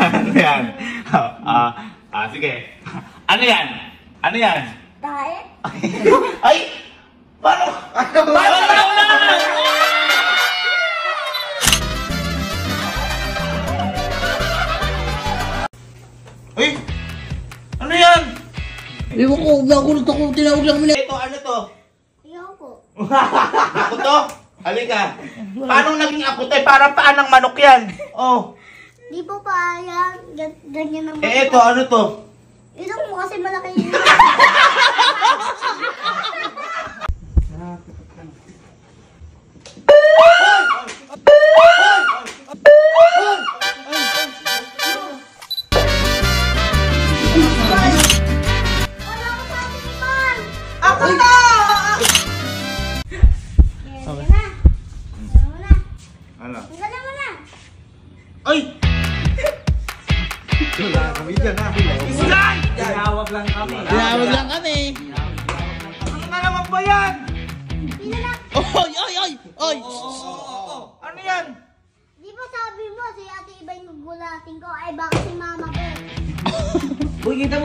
Ano yan? Sige. Ano yan? Ano yan? Tae? Ay! Paano? Paano na? Ay! Ano yan? Ewan ko, nakulot ako, tinawag lang mo na. Ito, ano to? Ayaw po. Ako to? Halika. Paano naging ako to? Parang paan ng manok yan. Oh. Di po pa yan. Ganyan naman. Ito, ano to? Ito mo kasi malaki yun. Ako to! Ano? Gala mo na. Ay! Wala kami dyan ha. Islan! Tinawag lang kami. Tinawag lang kami. Ano na naman ba yan? Pila na. Oy, oy, oy, oy! Ano yan? Di ba sabi mo si ate iba yung gulatin ko? Ay baka si mama ko. Uy, kita mo.